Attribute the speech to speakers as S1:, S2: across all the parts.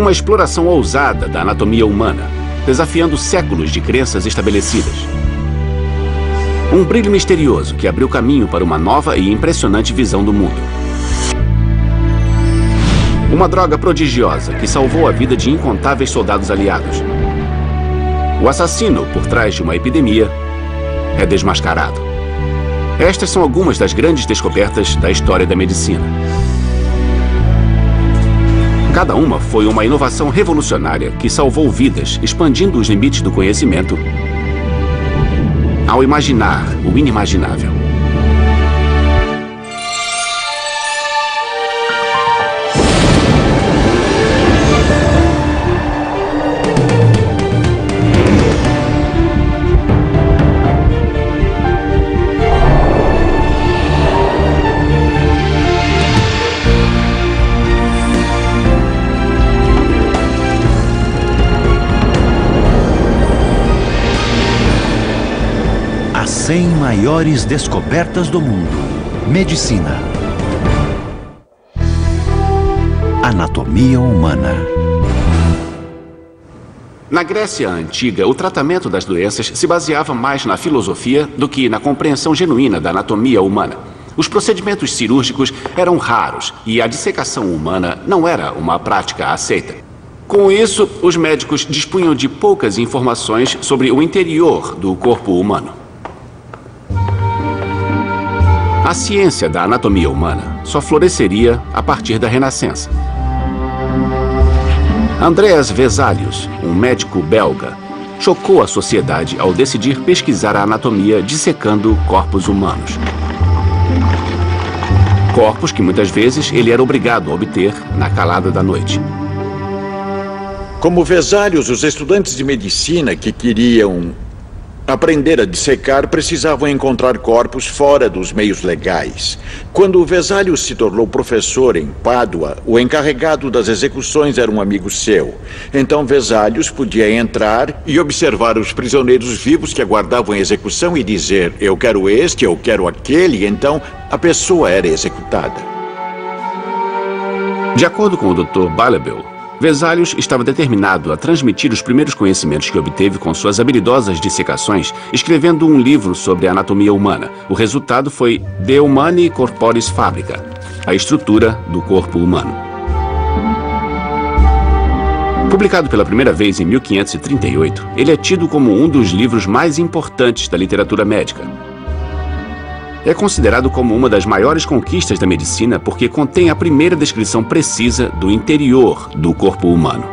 S1: Uma exploração ousada da anatomia humana, desafiando séculos de crenças estabelecidas. Um brilho misterioso que abriu caminho para uma nova e impressionante visão do mundo. Uma droga prodigiosa que salvou a vida de incontáveis soldados aliados. O assassino por trás de uma epidemia é desmascarado. Estas são algumas das grandes descobertas da história da medicina. Cada uma foi uma inovação revolucionária que salvou vidas, expandindo os limites do conhecimento ao imaginar o inimaginável.
S2: As 100 maiores descobertas do mundo. Medicina. Anatomia humana.
S1: Na Grécia Antiga, o tratamento das doenças se baseava mais na filosofia do que na compreensão genuína da anatomia humana. Os procedimentos cirúrgicos eram raros e a dissecação humana não era uma prática aceita. Com isso, os médicos dispunham de poucas informações sobre o interior do corpo humano. A ciência da anatomia humana só floresceria a partir da Renascença. Andreas Vesalius, um médico belga, chocou a sociedade ao decidir pesquisar a anatomia dissecando corpos humanos. Corpos que muitas vezes ele era obrigado a obter na calada da noite.
S3: Como Vesalius, os estudantes de medicina que queriam aprender a dissecar precisavam encontrar corpos fora dos meios legais. Quando Vesalius se tornou professor em Pádua, o encarregado das execuções era um amigo seu. Então Vesalius podia entrar e observar os prisioneiros vivos que aguardavam a execução e dizer: eu quero este, eu quero aquele, e então a pessoa era executada.
S1: De acordo com o Dr. Ballebel, Vesalius estava determinado a transmitir os primeiros conhecimentos que obteve com suas habilidosas dissecações, escrevendo um livro sobre a anatomia humana. O resultado foi De Humani Corporis Fabrica, a estrutura do corpo humano. Publicado pela primeira vez em 1538, ele é tido como um dos livros mais importantes da literatura médica. É considerado como uma das maiores conquistas da medicina porque contém a primeira descrição precisa do interior do corpo humano.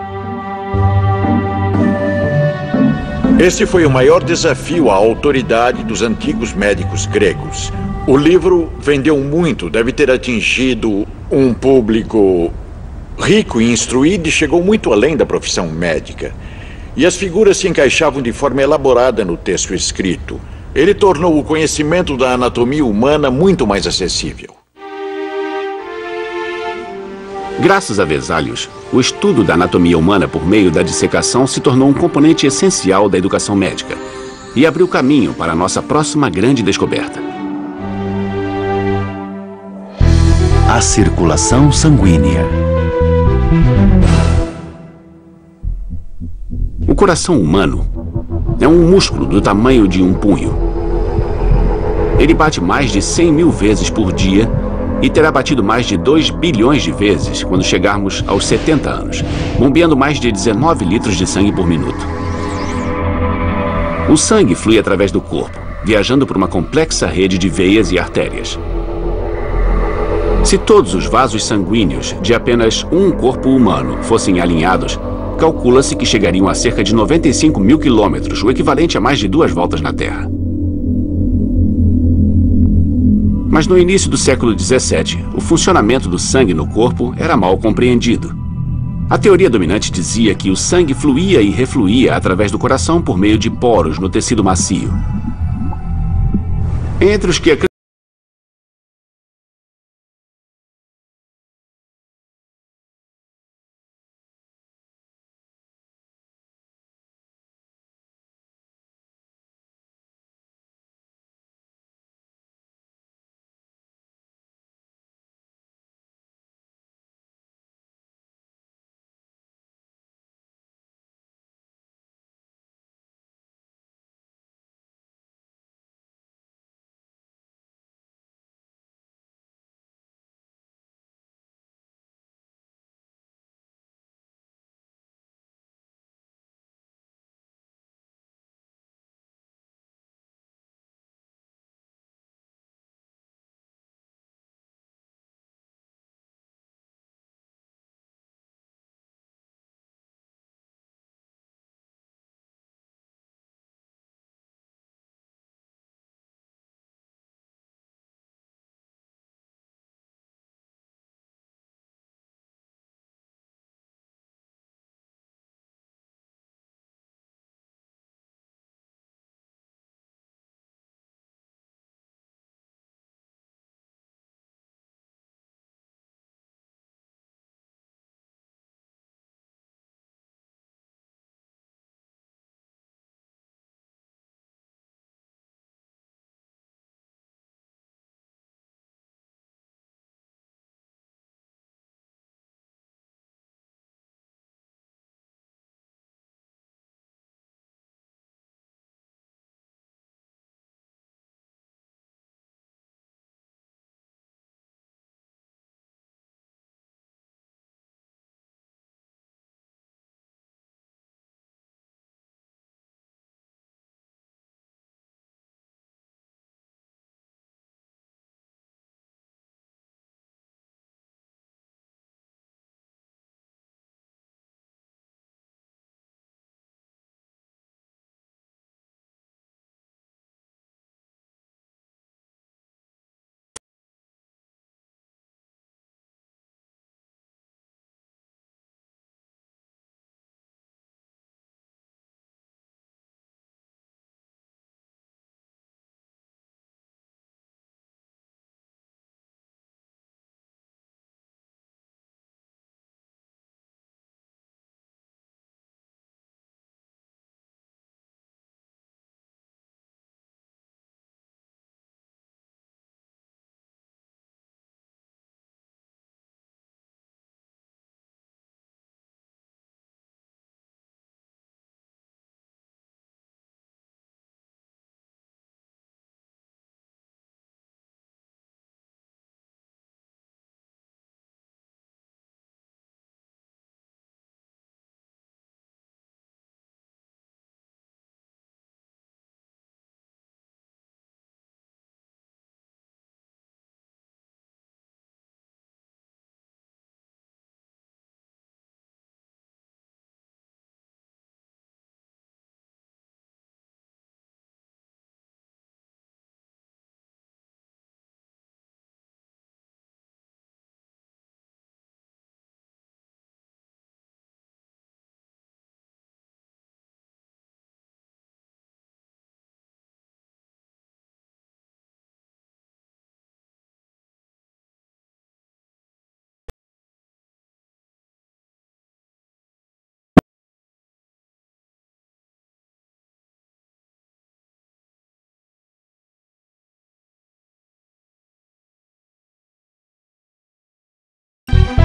S3: Este foi o maior desafio à autoridade dos antigos médicos gregos. O livro vendeu muito, deve ter atingido um público rico e instruído e chegou muito além da profissão médica. E as figuras se encaixavam de forma elaborada no texto escrito. Ele tornou o conhecimento da anatomia humana muito mais acessível.
S1: Graças a Vesalius, o estudo da anatomia humana por meio da dissecação se tornou um componente essencial da educação médica e abriu caminho para a nossa próxima grande descoberta.
S2: A circulação sanguínea.
S1: O coração humano é um músculo do tamanho de um punho. Ele bate mais de 100 mil vezes por dia e terá batido mais de 2 bilhões de vezes quando chegarmos aos 70 anos, bombeando mais de 19 litros de sangue por minuto. O sangue flui através do corpo, viajando por uma complexa rede de veias e artérias. Se todos os vasos sanguíneos de apenas um corpo humano fossem alinhados, calcula-se que chegariam a cerca de 95 mil quilômetros, o equivalente a mais de 2 voltas na Terra. Mas no início do século XVII, o funcionamento do sangue no corpo era mal compreendido. A teoria dominante dizia que o sangue fluía e refluía através do coração por meio de poros no tecido macio. Entre os que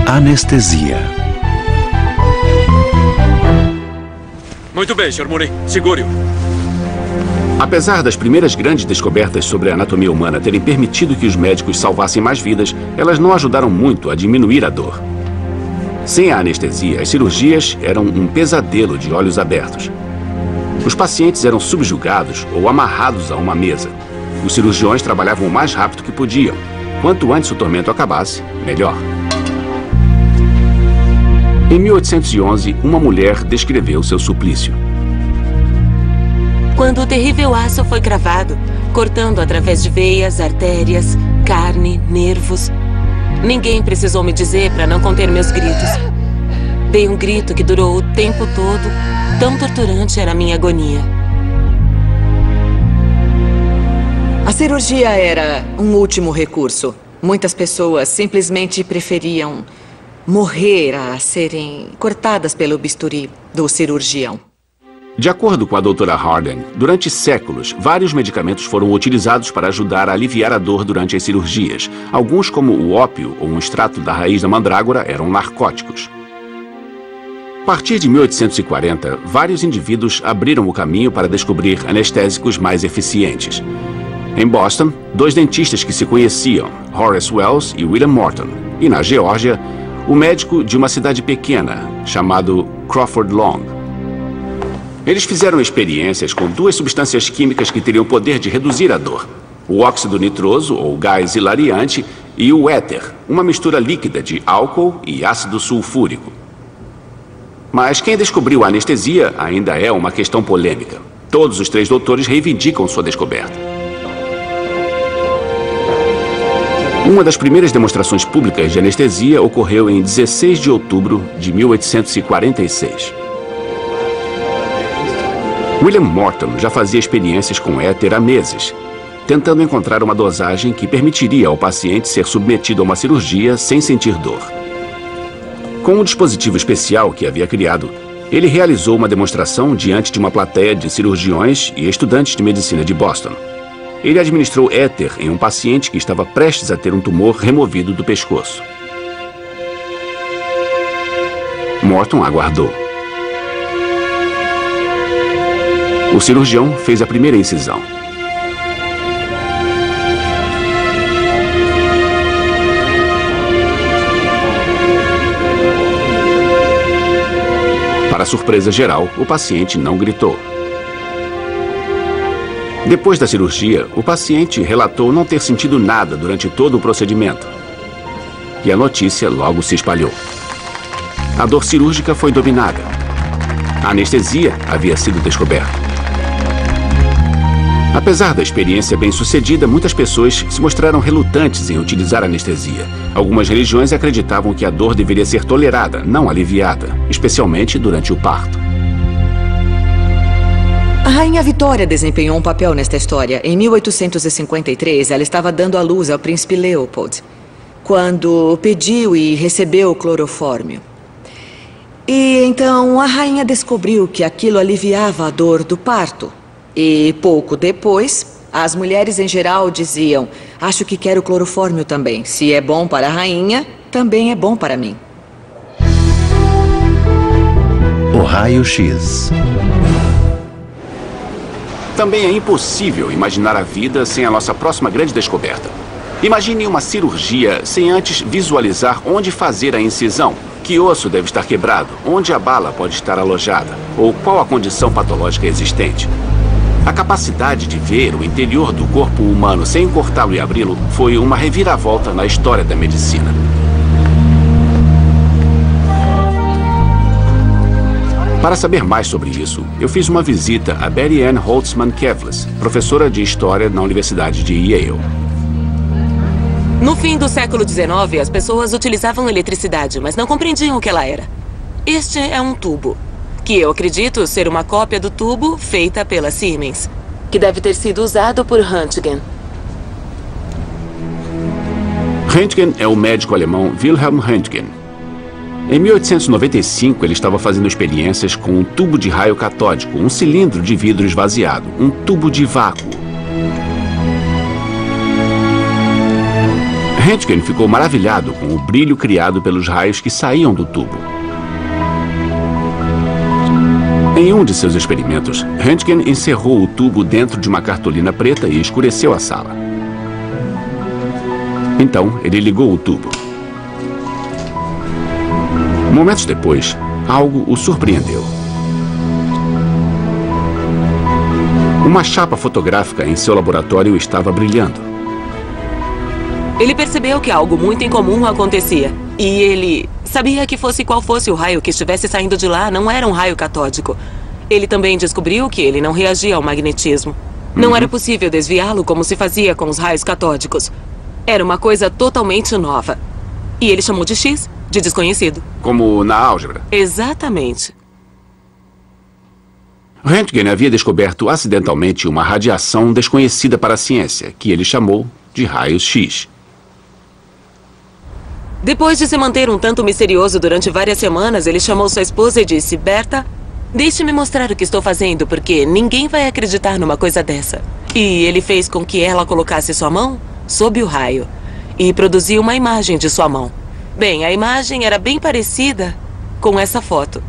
S2: Anestesia.
S4: Muito bem, Sr. Mooney. Segure-o.
S1: Apesar das primeiras grandes descobertas sobre a anatomia humana terem permitido que os médicos salvassem mais vidas, elas não ajudaram muito a diminuir a dor. Sem a anestesia, as cirurgias eram um pesadelo de olhos abertos. Os pacientes eram subjugados ou amarrados a uma mesa. Os cirurgiões trabalhavam o mais rápido que podiam. Quanto antes o tormento acabasse, melhor. Em 1811, uma mulher descreveu seu suplício.
S5: Quando o terrível aço foi cravado, cortando através de veias, artérias, carne, nervos, ninguém precisou me dizer para não conter meus gritos. Dei um grito que durou o tempo todo, tão torturante era a minha agonia.
S6: A cirurgia era um último recurso. Muitas pessoas simplesmente preferiam morrer a serem cortadas pelo bisturi do cirurgião.
S1: De acordo com a doutora Harden, durante séculos, vários medicamentos foram utilizados para ajudar a aliviar a dor durante as cirurgias. Alguns, como o ópio ou um extrato da raiz da mandrágora, eram narcóticos. A partir de 1840, vários indivíduos abriram o caminho para descobrir anestésicos mais eficientes. Em Boston, 2 dentistas que se conheciam, Horace Wells e William Morton. E na Geórgia, o médico de uma cidade pequena, chamado Crawford Long. Eles fizeram experiências com 2 substâncias químicas que teriam o poder de reduzir a dor. O óxido nitroso, ou gás hilariante, e o éter, uma mistura líquida de álcool e ácido sulfúrico. Mas quem descobriu a anestesia ainda é uma questão polêmica. Todos os 3 doutores reivindicam sua descoberta. Uma das primeiras demonstrações públicas de anestesia ocorreu em 16 de outubro de 1846. William Morton já fazia experiências com éter há meses, tentando encontrar uma dosagem que permitiria ao paciente ser submetido a uma cirurgia sem sentir dor. Com um dispositivo especial que havia criado, ele realizou uma demonstração diante de uma plateia de cirurgiões e estudantes de medicina de Boston. Ele administrou éter em um paciente que estava prestes a ter um tumor removido do pescoço. Morton aguardou. O cirurgião fez a primeira incisão. Para surpresa geral, o paciente não gritou. Depois da cirurgia, o paciente relatou não ter sentido nada durante todo o procedimento. E a notícia logo se espalhou. A dor cirúrgica foi dominada. A anestesia havia sido descoberta. Apesar da experiência bem-sucedida, muitas pessoas se mostraram relutantes em utilizar anestesia. Algumas religiões acreditavam que a dor deveria ser tolerada, não aliviada, especialmente durante o parto.
S6: A Rainha Vitória desempenhou um papel nesta história. Em 1853, ela estava dando à luz ao príncipe Leopold, quando pediu e recebeu o clorofórmio. E então a rainha descobriu que aquilo aliviava a dor do parto. E pouco depois, as mulheres em geral diziam: acho que quero clorofórmio também. Se é bom para a rainha, também é bom para mim.
S2: O raio-x.
S1: Também é impossível imaginar a vida sem a nossa próxima grande descoberta. Imagine uma cirurgia sem antes visualizar onde fazer a incisão, que osso deve estar quebrado, onde a bala pode estar alojada, ou qual a condição patológica existente. A capacidade de ver o interior do corpo humano sem cortá-lo e abri-lo foi uma reviravolta na história da medicina. Para saber mais sobre isso, eu fiz uma visita a Betty Ann Holtzman Kevles, professora de História na Universidade de Yale.
S5: No fim do século XIX, as pessoas utilizavam eletricidade, mas não compreendiam o que ela era. Este é um tubo, que eu acredito ser uma cópia do tubo feita pela Siemens, que deve ter sido usado por Röntgen.
S1: Röntgen é o médico alemão Wilhelm Röntgen. Em 1895, ele estava fazendo experiências com um tubo de raio catódico, um cilindro de vidro esvaziado, um tubo de vácuo. Röntgen ficou maravilhado com o brilho criado pelos raios que saíam do tubo. Em um de seus experimentos, Röntgen encerrou o tubo dentro de uma cartolina preta e escureceu a sala. Então, ele ligou o tubo. Momentos depois, algo o surpreendeu. Uma chapa fotográfica em seu laboratório estava brilhando.
S5: Ele percebeu que algo muito incomum acontecia. E ele sabia que fosse qual fosse o raio que estivesse saindo de lá, não era um raio catódico. Ele também descobriu que ele não reagia ao magnetismo. Não era possível desviá-lo como se fazia com os raios catódicos. Era uma coisa totalmente nova. E ele chamou de X, de desconhecido.
S1: Como na álgebra?
S5: Exatamente.
S1: Röntgen havia descoberto acidentalmente uma radiação desconhecida para a ciência, que ele chamou de raios X.
S5: Depois de se manter um tanto misterioso durante várias semanas, ele chamou sua esposa e disse: Berta, deixe-me mostrar o que estou fazendo, porque ninguém vai acreditar numa coisa dessa. E ele fez com que ela colocasse sua mão sob o raio e produziu uma imagem de sua mão. Bem, a imagem era bem parecida com essa foto.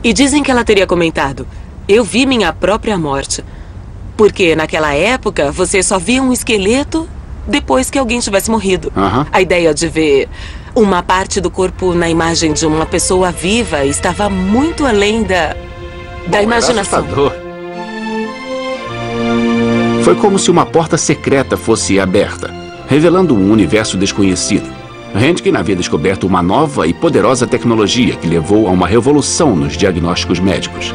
S5: E dizem que ela teria comentado: eu vi minha própria morte. Porque naquela época você só via um esqueleto depois que alguém tivesse morrido. A ideia de ver uma parte do corpo na imagem de uma pessoa viva estava muito além da imaginação.
S1: Foi como se uma porta secreta fosse aberta, revelando um universo desconhecido. Röntgen havia descoberto uma nova e poderosa tecnologia que levou a uma revolução nos diagnósticos médicos.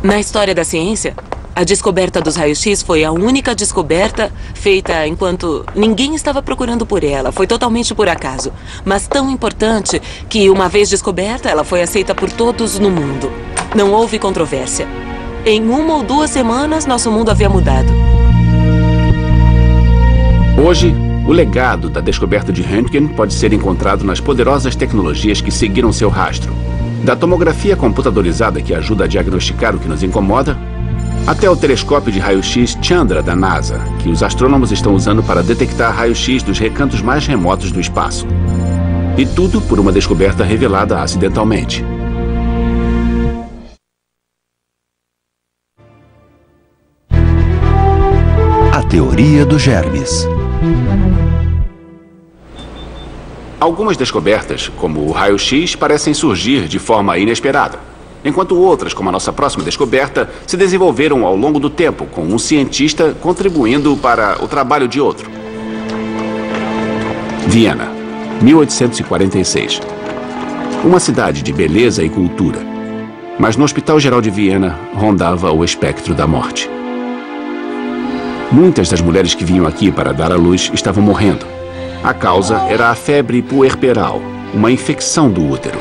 S5: Na história da ciência, a descoberta dos raios-x foi a única descoberta feita enquanto ninguém estava procurando por ela. Foi totalmente por acaso, mas tão importante que, uma vez descoberta, ela foi aceita por todos no mundo. Não houve controvérsia. Em 1 ou 2 semanas, nosso mundo havia mudado.
S1: Hoje, o legado da descoberta de Röntgen pode ser encontrado nas poderosas tecnologias que seguiram seu rastro. Da tomografia computadorizada que ajuda a diagnosticar o que nos incomoda, até o telescópio de raio-x Chandra da NASA, que os astrônomos estão usando para detectar raio-x dos recantos mais remotos do espaço. E tudo por uma descoberta revelada acidentalmente.
S2: A teoria dos germes.
S1: Algumas descobertas, como o raio-x, parecem surgir de forma inesperada, enquanto outras, como a nossa próxima descoberta, se desenvolveram ao longo do tempo, com um cientista contribuindo para o trabalho de outro. Viena, 1846. Uma cidade de beleza e cultura. Mas no Hospital Geral de Viena rondava o espectro da morte. Muitas das mulheres que vinham aqui para dar à luz estavam morrendo. A causa era a febre puerperal, uma infecção do útero.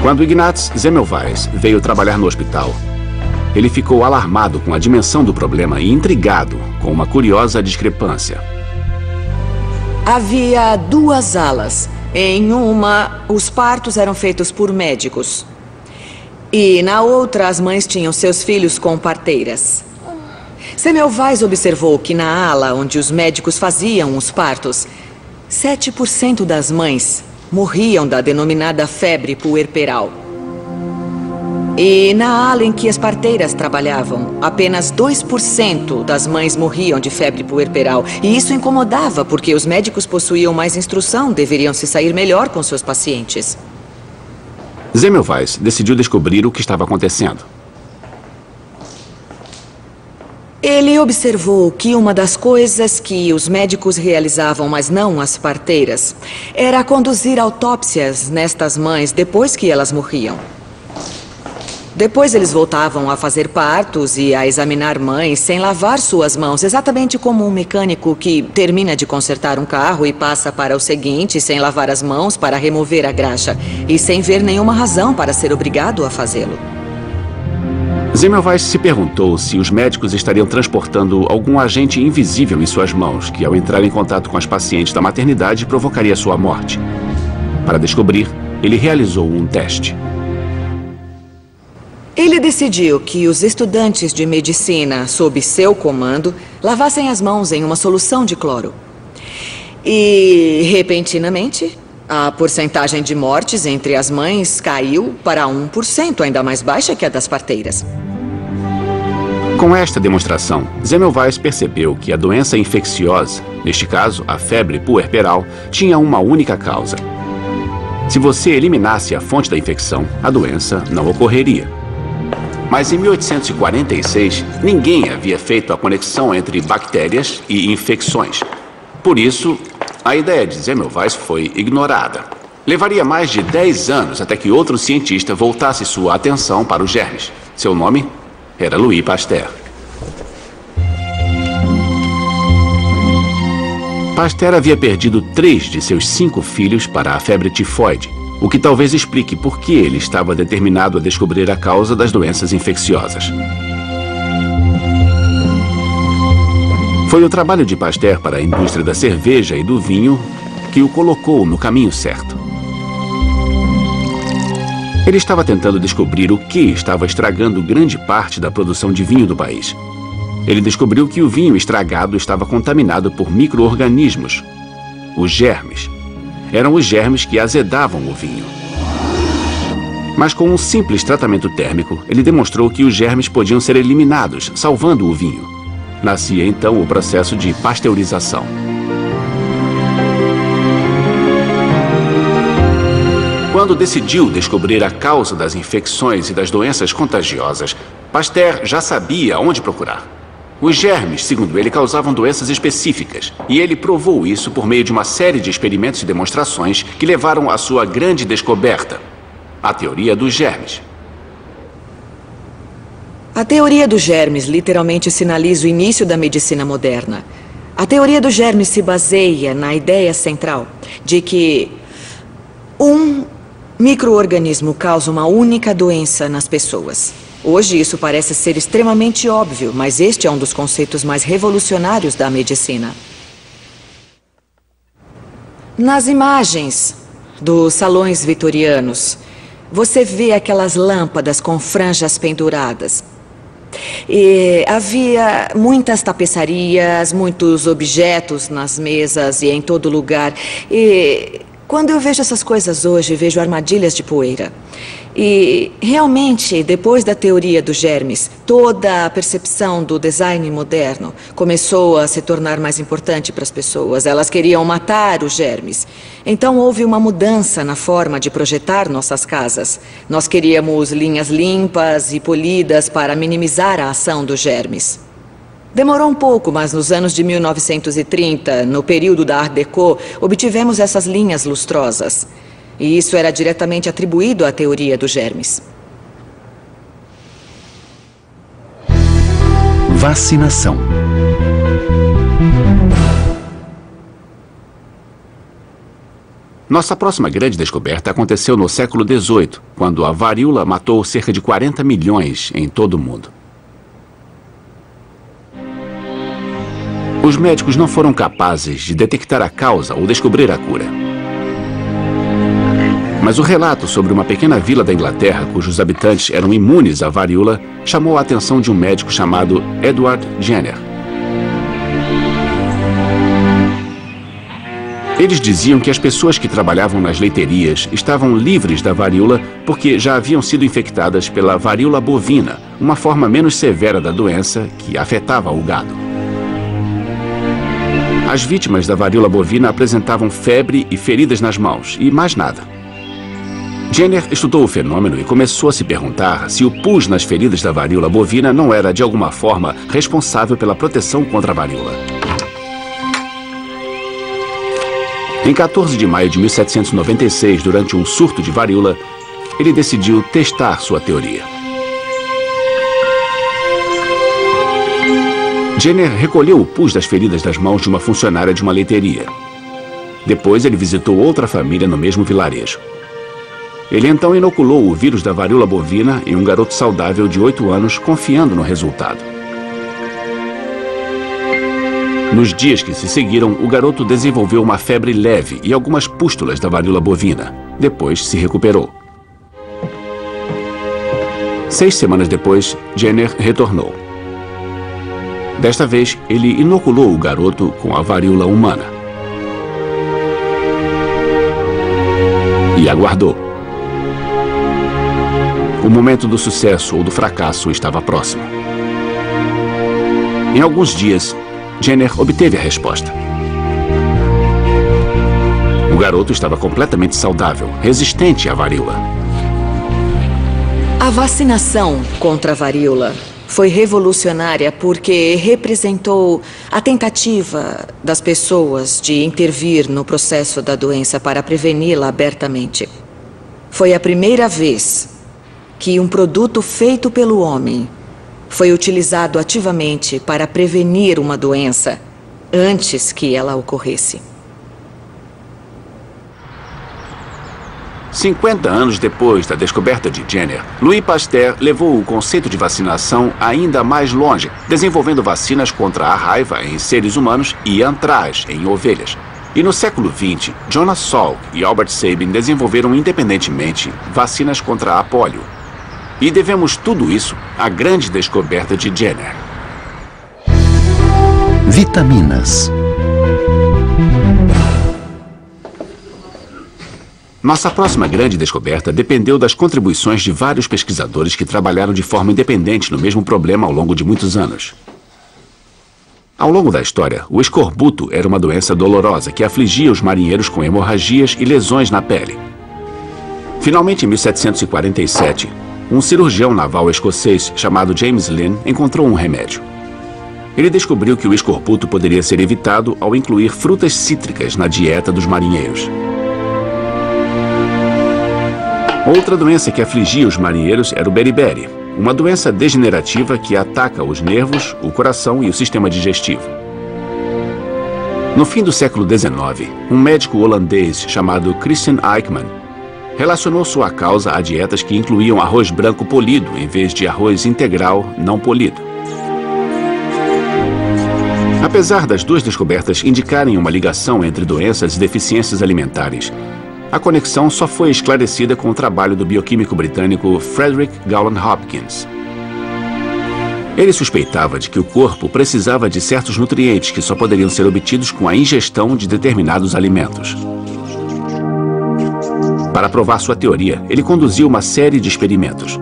S1: Quando Ignaz Semmelweis veio trabalhar no hospital, ele ficou alarmado com a dimensão do problema e intrigado com uma curiosa discrepância.
S6: Havia 2 alas. Em uma, os partos eram feitos por médicos. E na outra, as mães tinham seus filhos com parteiras. Semmelweis observou que na ala onde os médicos faziam os partos, 7% das mães morriam da denominada febre puerperal. E na ala em que as parteiras trabalhavam, apenas 2% das mães morriam de febre puerperal. E isso incomodava, porque os médicos possuíam mais instrução, deveriam se sair melhor com seus pacientes.
S1: Semmelweis decidiu descobrir o que estava acontecendo.
S6: Ele observou que uma das coisas que os médicos realizavam, mas não as parteiras, era conduzir autópsias nestas mães depois que elas morriam. Depois eles voltavam a fazer partos e a examinar mães sem lavar suas mãos, exatamente como um mecânico que termina de consertar um carro e passa para o seguinte sem lavar as mãos para remover a graxa e sem ver nenhuma razão para ser obrigado a fazê-lo.
S1: Semmelweis se perguntou se os médicos estariam transportando algum agente invisível em suas mãos, que ao entrar em contato com as pacientes da maternidade provocaria sua morte. Para descobrir, ele realizou um teste.
S6: Ele decidiu que os estudantes de medicina, sob seu comando, lavassem as mãos em uma solução de cloro. E, repentinamente, a porcentagem de mortes entre as mães caiu para 1%, ainda mais baixa que a das parteiras.
S1: Com esta demonstração, Semmelweis percebeu que a doença infecciosa, neste caso a febre puerperal, tinha uma única causa. Se você eliminasse a fonte da infecção, a doença não ocorreria. Mas em 1846, ninguém havia feito a conexão entre bactérias e infecções. Por isso, a ideia de Semmelweis foi ignorada. Levaria mais de 10 anos até que outro cientista voltasse sua atenção para os germes. Seu nome era Louis Pasteur. Pasteur havia perdido 3 de seus 5 filhos para a febre tifoide, o que talvez explique por que ele estava determinado a descobrir a causa das doenças infecciosas. Foi o trabalho de Pasteur para a indústria da cerveja e do vinho que o colocou no caminho certo. Ele estava tentando descobrir o que estava estragando grande parte da produção de vinho do país. Ele descobriu que o vinho estragado estava contaminado por micro-organismos, os germes. Eram os germes que azedavam o vinho. Mas com um simples tratamento térmico, ele demonstrou que os germes podiam ser eliminados, salvando o vinho. Nascia então o processo de pasteurização. Quando decidiu descobrir a causa das infecções e das doenças contagiosas, Pasteur já sabia onde procurar. Os germes, segundo ele, causavam doenças específicas, e ele provou isso por meio de uma série de experimentos e demonstrações que levaram à sua grande descoberta, a teoria dos germes.
S6: A teoria dos germes literalmente sinaliza o início da medicina moderna. A teoria dos germes se baseia na ideia central de que um micro-organismo causa uma única doença nas pessoas. Hoje isso parece ser extremamente óbvio, mas este é um dos conceitos mais revolucionários da medicina. Nas imagens dos salões vitorianos, você vê aquelas lâmpadas com franjas penduradas. E havia muitas tapeçarias, muitos objetos nas mesas e em todo lugar. E quando eu vejo essas coisas hoje, vejo armadilhas de poeira. E realmente, depois da teoria dos germes, toda a percepção do design moderno começou a se tornar mais importante para as pessoas. Elas queriam matar os germes. Então houve uma mudança na forma de projetar nossas casas. Nós queríamos linhas limpas e polidas para minimizar a ação dos germes. Demorou um pouco, mas nos anos de 1930, no período da Art Deco, obtivemos essas linhas lustrosas. E isso era diretamente atribuído à teoria dos germes.
S2: Vacinação.
S1: Nossa próxima grande descoberta aconteceu no século XVIII, quando a varíola matou cerca de 40 milhões em todo o mundo. Os médicos não foram capazes de detectar a causa ou descobrir a cura. Mas o relato sobre uma pequena vila da Inglaterra, cujos habitantes eram imunes à varíola, chamou a atenção de um médico chamado Edward Jenner. Eles diziam que as pessoas que trabalhavam nas leiterias estavam livres da varíola porque já haviam sido infectadas pela varíola bovina, uma forma menos severa da doença que afetava o gado. As vítimas da varíola bovina apresentavam febre e feridas nas mãos, e mais nada. Jenner estudou o fenômeno e começou a se perguntar se o pus nas feridas da varíola bovina não era, de alguma forma, responsável pela proteção contra a varíola. Em 14 de maio de 1796, durante um surto de varíola, ele decidiu testar sua teoria. Jenner recolheu o pus das feridas das mãos de uma funcionária de uma leiteria. Depois, ele visitou outra família no mesmo vilarejo. Ele então inoculou o vírus da varíola bovina em um garoto saudável de 8 anos, confiando no resultado. Nos dias que se seguiram, o garoto desenvolveu uma febre leve e algumas pústulas da varíola bovina. Depois se recuperou. 6 semanas depois, Jenner retornou. Desta vez, ele inoculou o garoto com a varíola humana. E aguardou. O momento do sucesso ou do fracasso estava próximo. Em alguns dias, Jenner obteve a resposta. O garoto estava completamente saudável, resistente à varíola.
S6: A vacinação contra a varíola foi revolucionária porque representou a tentativa das pessoas de intervir no processo da doença para preveni-la abertamente. Foi a primeira vez que um produto feito pelo homem foi utilizado ativamente para prevenir uma doença antes que ela ocorresse.
S1: 50 anos depois da descoberta de Jenner, Louis Pasteur levou o conceito de vacinação ainda mais longe, desenvolvendo vacinas contra a raiva em seres humanos e antraz em ovelhas. E no século XX, Jonas Salk e Albert Sabin desenvolveram independentemente vacinas contra a pólio. E devemos tudo isso à grande descoberta de Jenner.
S2: Vitaminas.
S1: Nossa próxima grande descoberta dependeu das contribuições de vários pesquisadores que trabalharam de forma independente no mesmo problema ao longo de muitos anos. Ao longo da história, o escorbuto era uma doença dolorosa que afligia os marinheiros com hemorragias e lesões na pele. Finalmente, em 1747, um cirurgião naval escocês chamado James Lind encontrou um remédio. Ele descobriu que o escorbuto poderia ser evitado ao incluir frutas cítricas na dieta dos marinheiros. Outra doença que afligia os marinheiros era o beriberi, uma doença degenerativa que ataca os nervos, o coração e o sistema digestivo. No fim do século XIX, um médico holandês chamado Christian Eijkman relacionou sua causa a dietas que incluíam arroz branco polido em vez de arroz integral não polido. Apesar das duas descobertas indicarem uma ligação entre doenças e deficiências alimentares, a conexão só foi esclarecida com o trabalho do bioquímico britânico Frederick Gowland Hopkins. Ele suspeitava de que o corpo precisava de certos nutrientes que só poderiam ser obtidos com a ingestão de determinados alimentos. Para provar sua teoria, ele conduziu uma série de experimentos.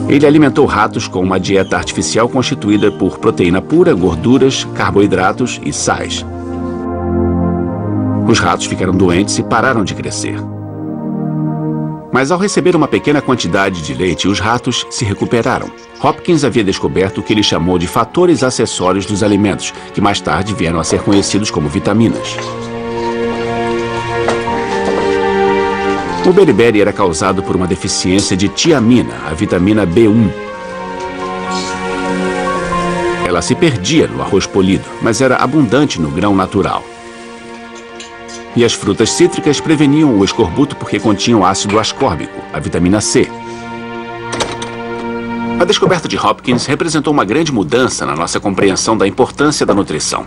S1: Ele alimentou ratos com uma dieta artificial constituída por proteína pura, gorduras, carboidratos e sais. Os ratos ficaram doentes e pararam de crescer. Mas ao receber uma pequena quantidade de leite, os ratos se recuperaram. Hopkins havia descoberto o que ele chamou de fatores acessórios dos alimentos, que mais tarde vieram a ser conhecidos como vitaminas. O beriberi era causado por uma deficiência de tiamina, a vitamina B1. Ela se perdia no arroz polido, mas era abundante no grão natural. E as frutas cítricas preveniam o escorbuto porque continham ácido ascórbico, a vitamina C. A descoberta de Hopkins representou uma grande mudança na nossa compreensão da importância da nutrição.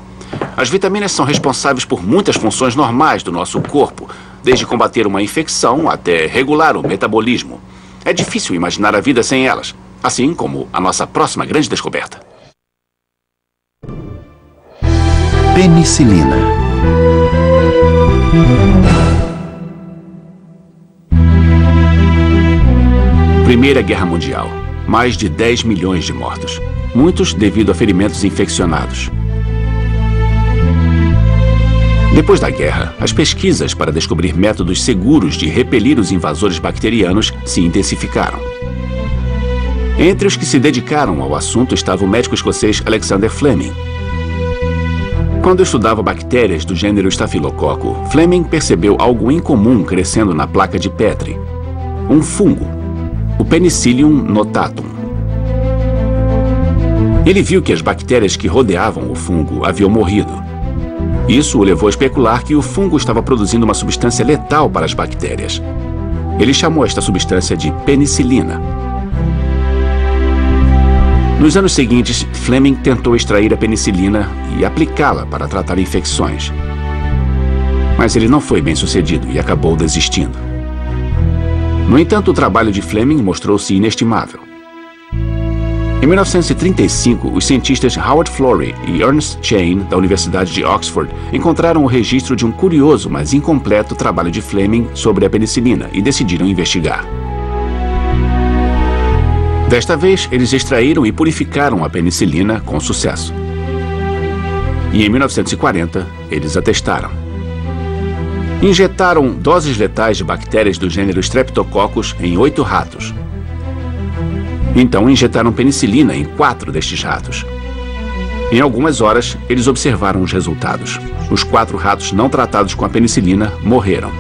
S1: As vitaminas são responsáveis por muitas funções normais do nosso corpo, desde combater uma infecção até regular o metabolismo. É difícil imaginar a vida sem elas, assim como a nossa próxima grande descoberta.
S2: Penicilina.
S1: Primeira Guerra Mundial. Mais de 10 milhões de mortos. Muitos devido a ferimentos infeccionados. Depois da guerra, as pesquisas para descobrir métodos seguros de repelir os invasores bacterianos se intensificaram. Entre os que se dedicaram ao assunto estava o médico escocês Alexander Fleming. Quando estudava bactérias do gênero Staphylococcus, Fleming percebeu algo incomum crescendo na placa de Petri. Um fungo, o Penicillium notatum. Ele viu que as bactérias que rodeavam o fungo haviam morrido. Isso o levou a especular que o fungo estava produzindo uma substância letal para as bactérias. Ele chamou esta substância de penicilina. Nos anos seguintes, Fleming tentou extrair a penicilina e aplicá-la para tratar infecções. Mas ele não foi bem sucedido e acabou desistindo. No entanto, o trabalho de Fleming mostrou-se inestimável. Em 1935, os cientistas Howard Florey e Ernest Chain, da Universidade de Oxford, encontraram o registro de um curioso, mas incompleto trabalho de Fleming sobre a penicilina e decidiram investigar. Desta vez, eles extraíram e purificaram a penicilina com sucesso. E em 1940, eles a testaram. Injetaram doses letais de bactérias do gênero Streptococcus em 8 ratos. Então, injetaram penicilina em 4 destes ratos. Em algumas horas, eles observaram os resultados. Os 4 ratos não tratados com a penicilina morreram.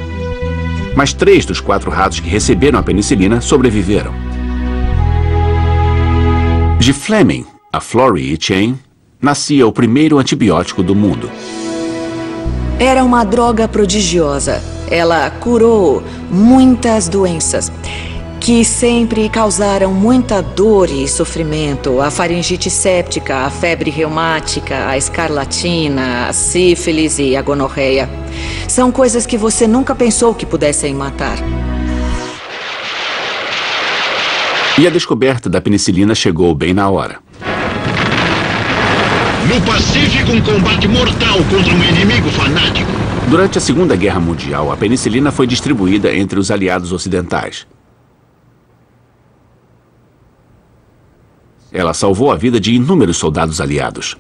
S1: Mas 3 dos 4 ratos que receberam a penicilina sobreviveram. De Fleming, a Florey e Chain, nascia o primeiro antibiótico do mundo.
S6: Era uma droga prodigiosa. Ela curou muitas doenças que sempre causaram muita dor e sofrimento. A faringite séptica, a febre reumática, a escarlatina, a sífilis e a gonorreia. São coisas que você nunca pensou que pudessem matar.
S1: E a descoberta da penicilina chegou bem na hora.
S7: No Pacífico, um combate mortal contra um inimigo fanático.
S1: Durante a Segunda Guerra Mundial, a penicilina foi distribuída entre os aliados ocidentais. Ela salvou a vida de inúmeros soldados aliados.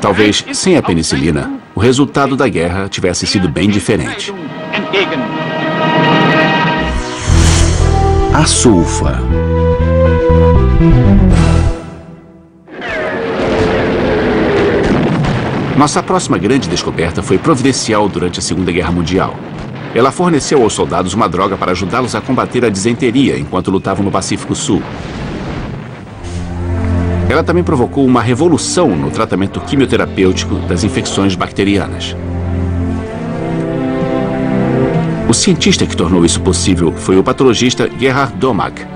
S1: Talvez, sem a penicilina, o resultado da guerra tivesse sido bem diferente.
S2: A sulfa.
S1: Nossa próxima grande descoberta foi providencial durante a Segunda Guerra Mundial. Ela forneceu aos soldados uma droga para ajudá-los a combater a disenteria enquanto lutavam no Pacífico Sul. Ela também provocou uma revolução no tratamento quimioterapêutico das infecções bacterianas. O cientista que tornou isso possível foi o patologista Gerhard Domag.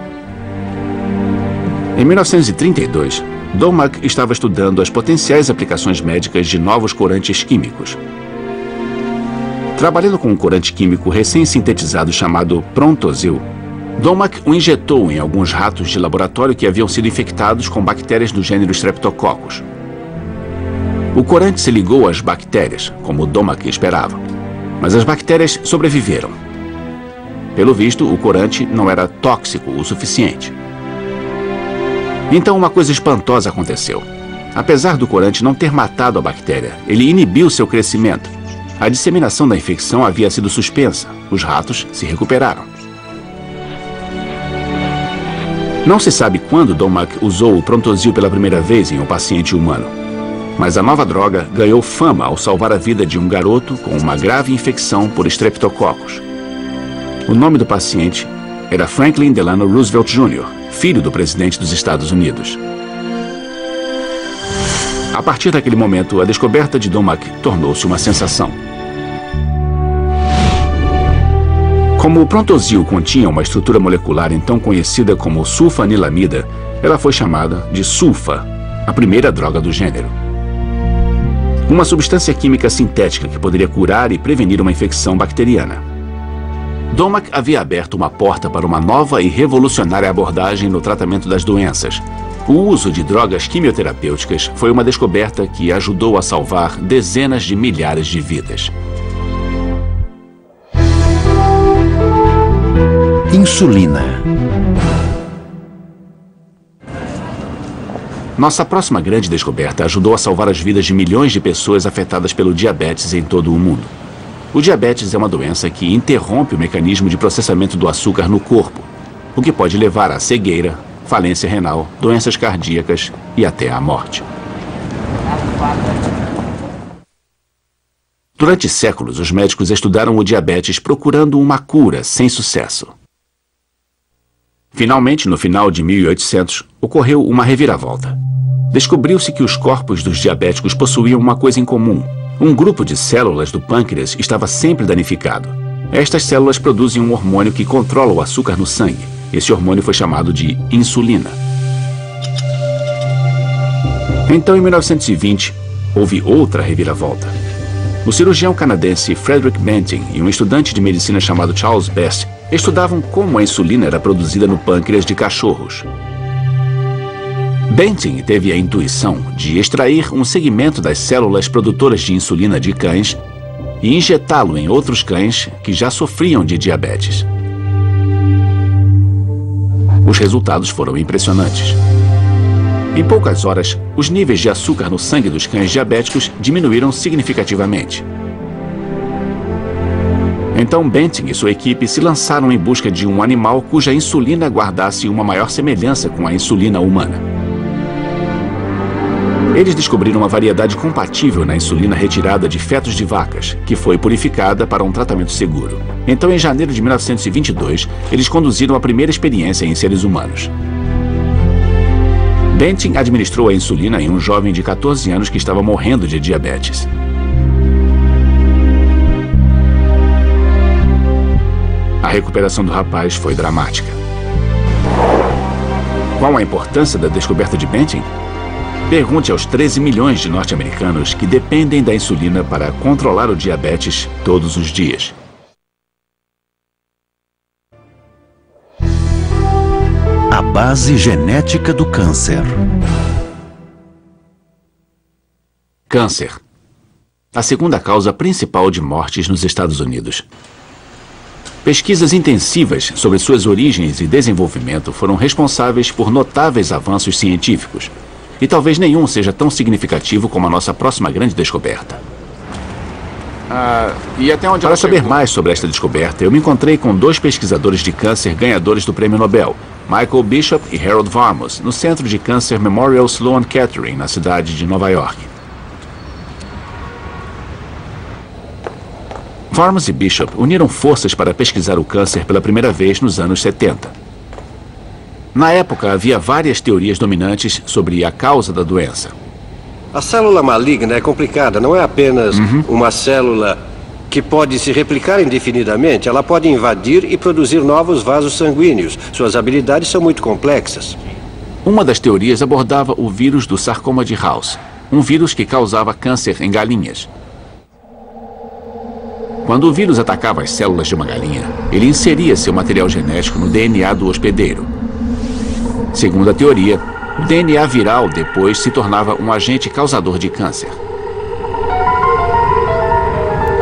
S1: Em 1932, Domag estava estudando as potenciais aplicações médicas de novos corantes químicos. Trabalhando com um corante químico recém-sintetizado chamado Prontosil, Domag o injetou em alguns ratos de laboratório que haviam sido infectados com bactérias do gênero Streptococcus. O corante se ligou às bactérias, como Domag esperava, mas as bactérias sobreviveram. Pelo visto, o corante não era tóxico o suficiente. Então uma coisa espantosa aconteceu. Apesar do corante não ter matado a bactéria, ele inibiu seu crescimento. A disseminação da infecção havia sido suspensa. Os ratos se recuperaram. Não se sabe quando Domag usou o Prontosil pela primeira vez em um paciente humano. Mas a nova droga ganhou fama ao salvar a vida de um garoto com uma grave infecção por Streptococcus. O nome do paciente era Franklin Delano Roosevelt Jr., filho do presidente dos Estados Unidos. A partir daquele momento, a descoberta de Domag tornou-se uma sensação. Como o Prontosil continha uma estrutura molecular então conhecida como sulfanilamida, ela foi chamada de sulfa, a primeira droga do gênero. Uma substância química sintética que poderia curar e prevenir uma infecção bacteriana. Domag havia aberto uma porta para uma nova e revolucionária abordagem no tratamento das doenças. O uso de drogas quimioterapêuticas foi uma descoberta que ajudou a salvar dezenas de milhares de vidas.
S2: Insulina.
S1: Nossa próxima grande descoberta ajudou a salvar as vidas de milhões de pessoas afetadas pelo diabetes em todo o mundo. O diabetes é uma doença que interrompe o mecanismo de processamento do açúcar no corpo, o que pode levar à cegueira, falência renal, doenças cardíacas e até à morte. Durante séculos, os médicos estudaram o diabetes procurando uma cura sem sucesso. Finalmente, no final de 1800, ocorreu uma reviravolta. Descobriu-se que os corpos dos diabéticos possuíam uma coisa em comum. Um grupo de células do pâncreas estava sempre danificado. Estas células produzem um hormônio que controla o açúcar no sangue. Esse hormônio foi chamado de insulina. Então, em 1920, houve outra reviravolta. O cirurgião canadense Frederick Banting e um estudante de medicina chamado Charles Best estudavam como a insulina era produzida no pâncreas de cachorros. Banting teve a intuição de extrair um segmento das células produtoras de insulina de cães e injetá-lo em outros cães que já sofriam de diabetes. Os resultados foram impressionantes. Em poucas horas, os níveis de açúcar no sangue dos cães diabéticos diminuíram significativamente. Então Banting e sua equipe se lançaram em busca de um animal cuja insulina guardasse uma maior semelhança com a insulina humana. Eles descobriram uma variedade compatível na insulina retirada de fetos de vacas, que foi purificada para um tratamento seguro. Então, em janeiro de 1922, eles conduziram a primeira experiência em seres humanos. Banting administrou a insulina em um jovem de 14 anos que estava morrendo de diabetes. A recuperação do rapaz foi dramática. Qual a importância da descoberta de Banting? Pergunte aos 13 milhões de norte-americanos que dependem da insulina para controlar o diabetes todos os dias.
S2: A base genética do câncer.
S1: Câncer. A segunda causa principal de mortes nos Estados Unidos. Pesquisas intensivas sobre suas origens e desenvolvimento foram responsáveis por notáveis avanços científicos. E talvez nenhum seja tão significativo como a nossa próxima grande descoberta. Para saber mais sobre esta descoberta, eu me encontrei com dois pesquisadores de câncer ganhadores do Prêmio Nobel, Michael Bishop e Harold Varmus, no Centro de Câncer Memorial Sloan Kettering, na cidade de Nova York. Varmus e Bishop uniram forças para pesquisar o câncer pela primeira vez nos anos 70. Na época, havia várias teorias dominantes sobre a causa da doença.
S8: A célula maligna é complicada, não é apenas uma célula que pode se replicar indefinidamente. Ela pode invadir e produzir novos vasos sanguíneos. Suas habilidades são muito complexas.
S1: Uma das teorias abordava o vírus do sarcoma de House, um vírus que causava câncer em galinhas. Quando o vírus atacava as células de uma galinha, ele inseria seu material genético no DNA do hospedeiro. Segundo a teoria, o DNA viral depois se tornava um agente causador de câncer.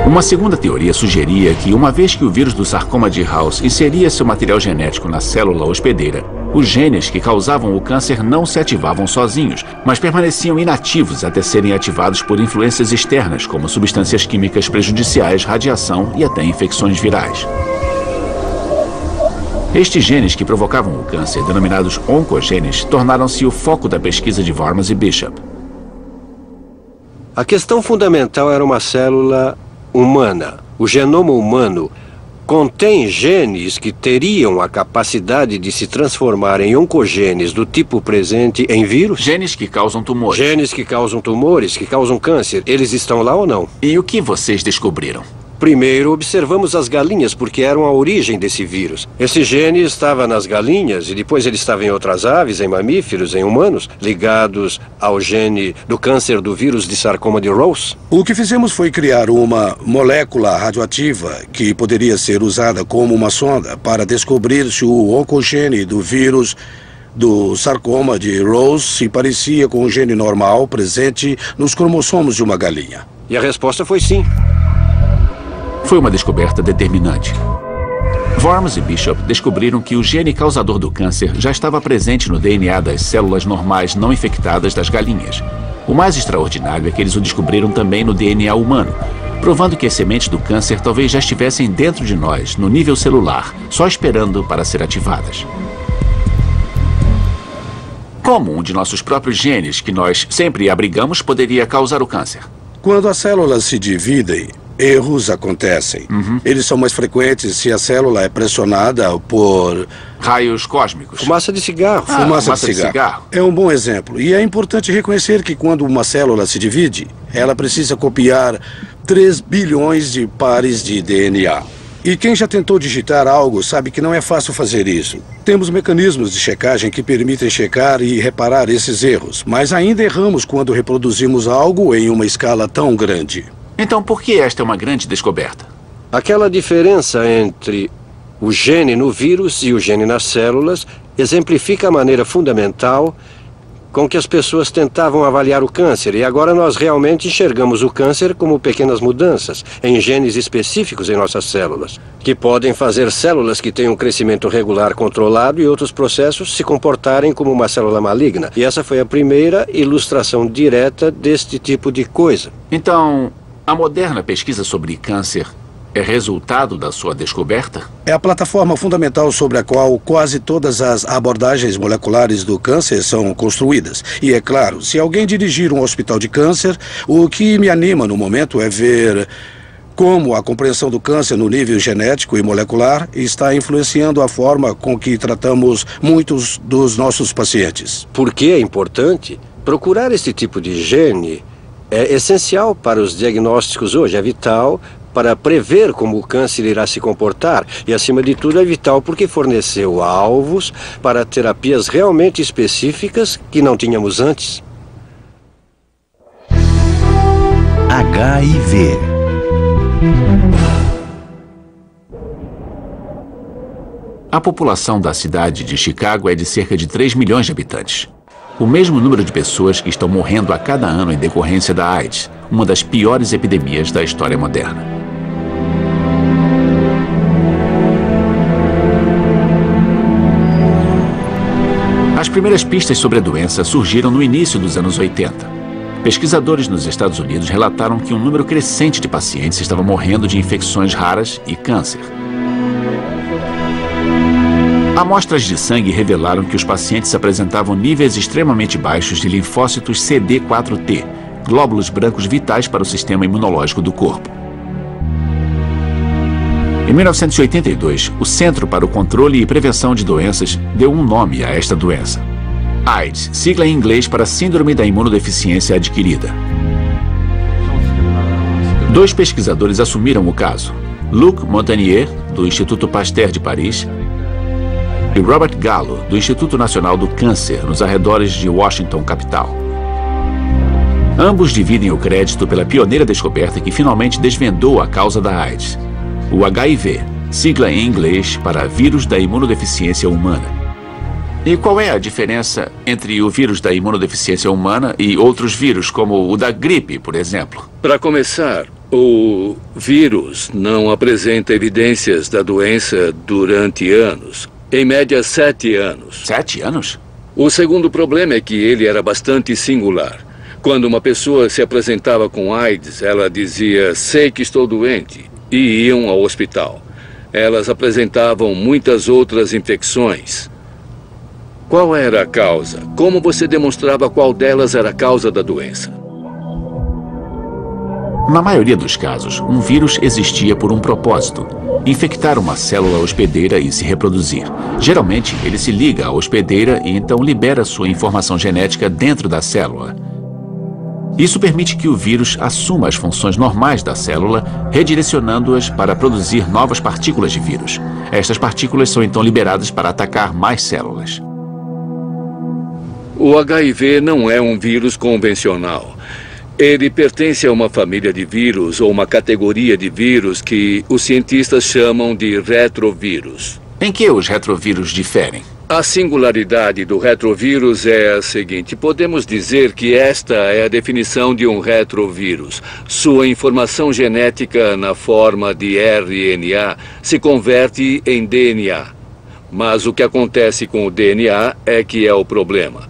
S1: Uma segunda teoria sugeria que, uma vez que o vírus do sarcoma de House inseria seu material genético na célula hospedeira, os genes que causavam o câncer não se ativavam sozinhos, mas permaneciam inativos até serem ativados por influências externas, como substâncias químicas prejudiciais, radiação e até infecções virais. Estes genes que provocavam o câncer, denominados oncogenes, tornaram-se o foco da pesquisa de Varmus e Bishop.
S8: A questão fundamental era uma célula humana. O genoma humano contém genes que teriam a capacidade de se transformar em oncogenes do tipo presente em vírus?
S1: Genes que causam tumores.
S8: Genes que causam tumores, que causam câncer. Eles estão lá ou não?
S1: E o que vocês descobriram?
S8: Primeiro, observamos as galinhas, porque eram a origem desse vírus. Esse gene estava nas galinhas e depois ele estava em outras aves, em mamíferos, em humanos, ligados ao gene do câncer do vírus de sarcoma de Rose.
S9: O que fizemos foi criar uma molécula radioativa que poderia ser usada como uma sonda para descobrir se o oncogene do vírus do sarcoma de Rose se parecia com o gene normal presente nos cromossomos de uma galinha.
S8: E a resposta foi sim.
S1: Foi uma descoberta determinante. Varmus e Bishop descobriram que o gene causador do câncer já estava presente no DNA das células normais não infectadas das galinhas. O mais extraordinário é que eles o descobriram também no DNA humano, provando que as sementes do câncer talvez já estivessem dentro de nós, no nível celular, só esperando para ser ativadas. Como um de nossos próprios genes, que nós sempre abrigamos, poderia causar o câncer?
S9: Quando as células se dividem, erros acontecem. Eles são mais frequentes se a célula é pressionada por
S1: raios cósmicos.
S8: Fumaça de cigarro.
S9: Fumaça de cigarro. É um bom exemplo. E é importante reconhecer que quando uma célula se divide, ela precisa copiar 3 bilhões de pares de DNA. E quem já tentou digitar algo sabe que não é fácil fazer isso. Temos mecanismos de checagem que permitem checar e reparar esses erros, mas ainda erramos quando reproduzimos algo em uma escala tão grande.
S1: Então, por que esta é uma grande descoberta?
S8: Aquela diferença entre o gene no vírus e o gene nas células exemplifica a maneira fundamental com que as pessoas tentavam avaliar o câncer, e agora nós realmente enxergamos o câncer como pequenas mudanças em genes específicos em nossas células, que podem fazer células que têm um crescimento regular controlado e outros processos se comportarem como uma célula maligna. E essa foi a primeira ilustração direta deste tipo de coisa.
S1: Então, a moderna pesquisa sobre câncer é resultado da sua descoberta?
S9: É a plataforma fundamental sobre a qual quase todas as abordagens moleculares do câncer são construídas. E é claro, se alguém dirigir um hospital de câncer, o que me anima no momento é ver como a compreensão do câncer no nível genético e molecular está influenciando a forma com que tratamos muitos dos nossos pacientes.
S8: Por que é importante? Procurar este tipo de gene é essencial para os diagnósticos hoje, é vital para prever como o câncer irá se comportar e, acima de tudo, é vital porque forneceu alvos para terapias realmente específicas que não tínhamos antes.
S2: HIV.
S1: A população da cidade de Chicago é de cerca de 3 milhões de habitantes. O mesmo número de pessoas que estão morrendo a cada ano em decorrência da AIDS, uma das piores epidemias da história moderna. As primeiras pistas sobre a doença surgiram no início dos anos 80. Pesquisadores nos Estados Unidos relataram que um número crescente de pacientes estava morrendo de infecções raras e câncer. Amostras de sangue revelaram que os pacientes apresentavam níveis extremamente baixos de linfócitos CD4T, glóbulos brancos vitais para o sistema imunológico do corpo. Em 1982, o Centro para o Controle e Prevenção de Doenças deu um nome a esta doença. AIDS, sigla em inglês para Síndrome da Imunodeficiência Adquirida. 2 pesquisadores assumiram o caso: Luc Montagnier, do Instituto Pasteur de Paris, e Robert Gallo, do Instituto Nacional do Câncer, nos arredores de Washington, capital. Ambos dividem o crédito pela pioneira descoberta que finalmente desvendou a causa da AIDS: o HIV, sigla em inglês para Vírus da Imunodeficiência Humana. E qual é a diferença entre o vírus da imunodeficiência humana e outros vírus, como o da gripe, por exemplo?
S10: Para começar, o vírus não apresenta evidências da doença durante anos. Em média, 7 anos.
S1: 7 anos?
S10: O segundo problema é que ele era bastante singular. Quando uma pessoa se apresentava com AIDS, ela dizia, sei que estou doente, e iam ao hospital. Elas apresentavam muitas outras infecções. Qual era a causa? Como você demonstrava qual delas era a causa da doença?
S1: Na maioria dos casos, um vírus existia por um propósito: infectar uma célula hospedeira e se reproduzir. Geralmente, ele se liga à hospedeira e então libera sua informação genética dentro da célula. Isso permite que o vírus assuma as funções normais da célula, redirecionando-as para produzir novas partículas de vírus. Estas partículas são então liberadas para atacar mais células.
S10: O HIV não é um vírus convencional. Ele pertence a uma família de vírus ou uma categoria de vírus que os cientistas chamam de retrovírus.
S1: Em que os retrovírus diferem?
S10: A singularidade do retrovírus é a seguinte: podemos dizer que esta é a definição de um retrovírus. Sua informação genética na forma de RNA se converte em DNA. Mas o que acontece com o DNA é que é o problema.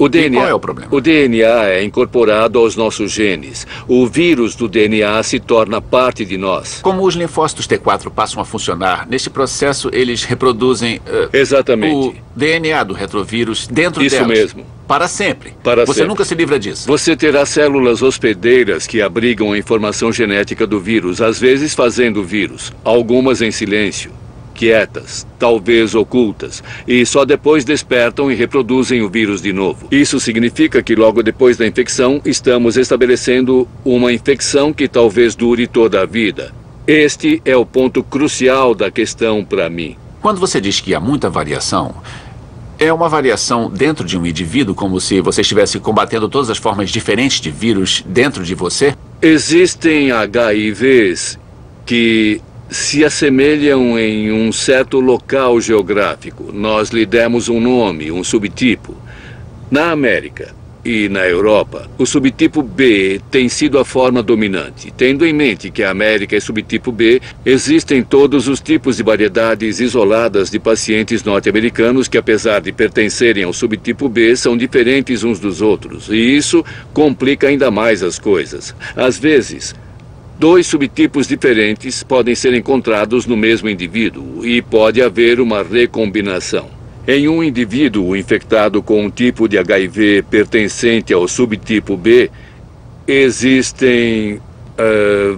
S1: E qual é o problema?
S10: O DNA é incorporado aos nossos genes. O vírus do DNA se torna parte de nós.
S1: Como os linfócitos T4 passam a funcionar, neste processo eles reproduzem
S10: exatamente
S1: o DNA do retrovírus dentro delas.
S10: Isso mesmo.
S1: Para sempre. Você nunca se livra disso.
S10: Você terá células hospedeiras que abrigam a informação genética do vírus, às vezes fazendo vírus, algumas em silêncio, quietas, talvez ocultas, e só depois despertam e reproduzem o vírus de novo. Isso significa que logo depois da infecção, estamos estabelecendo uma infecção que talvez dure toda a vida. Este é o ponto crucial da questão para mim.
S1: Quando você diz que há muita variação, é uma variação dentro de um indivíduo, como se você estivesse combatendo todas as formas diferentes de vírus dentro de você?
S10: Existem HIVs que se assemelham em um certo local geográfico. Nós lhe demos um nome, um subtipo. Na América e na Europa, o subtipo B tem sido a forma dominante. Tendo em mente que a América é subtipo B, existem todos os tipos de variedades isoladas de pacientes norte-americanos que, apesar de pertencerem ao subtipo B, são diferentes uns dos outros. E isso complica ainda mais as coisas. Às vezes, 2 subtipos diferentes podem ser encontrados no mesmo indivíduo e pode haver uma recombinação. Em um indivíduo infectado com um tipo de HIV pertencente ao subtipo B, existem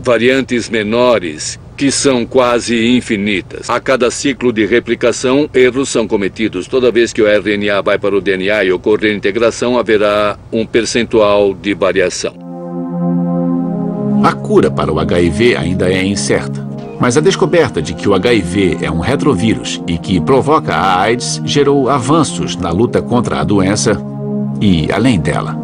S10: variantes menores que são quase infinitas. A cada ciclo de replicação, erros são cometidos. Toda vez que o RNA vai para o DNA e ocorrer integração, haverá um percentual de variação.
S1: A cura para o HIV ainda é incerta. Mas a descoberta de que o HIV é um retrovírus e que provoca a AIDS gerou avanços na luta contra a doença e além dela.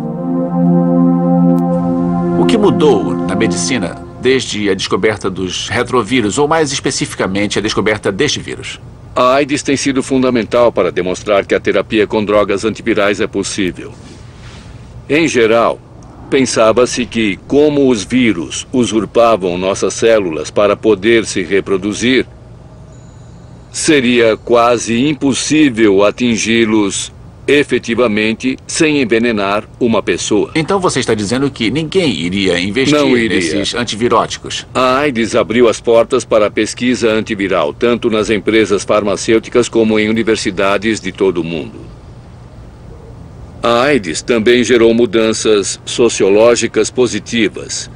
S1: O que mudou na medicina desde a descoberta dos retrovírus, ou mais especificamente a descoberta deste vírus?
S10: A AIDS tem sido fundamental para demonstrar que a terapia com drogas antivirais é possível. Em geral, pensava-se que, como os vírus usurpavam nossas células para poder se reproduzir, seria quase impossível atingi-los efetivamente sem envenenar uma pessoa.
S1: Então você está dizendo que ninguém iria investir nesses antiviróticos?
S10: A AIDS abriu as portas para a pesquisa antiviral, tanto nas empresas farmacêuticas como em universidades de todo o mundo. A AIDS também gerou mudanças sociológicas positivas.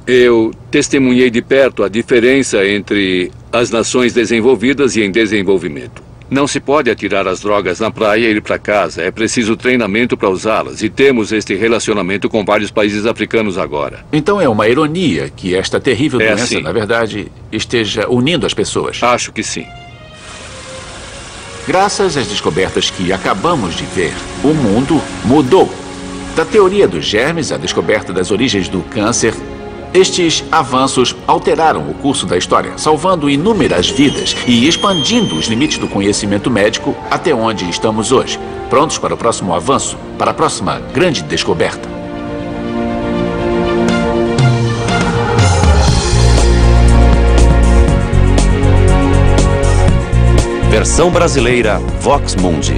S10: Eu testemunhei de perto a diferença entre as nações desenvolvidas e em desenvolvimento. Não se pode atirar as drogas na praia e ir para casa. É preciso treinamento para usá-las. E temos este relacionamento com vários países africanos agora.
S1: Então é uma ironia que esta terrível doença,
S10: assim.
S1: na verdade, esteja unindo as pessoas.
S10: Acho que sim.
S1: Graças às descobertas que acabamos de ver, o mundo mudou. Da teoria dos germes à descoberta das origens do câncer, estes avanços alteraram o curso da história, salvando inúmeras vidas e expandindo os limites do conhecimento médico até onde estamos hoje. Prontos para o próximo avanço, para a próxima grande descoberta.
S2: Versão brasileira Vox Mundi.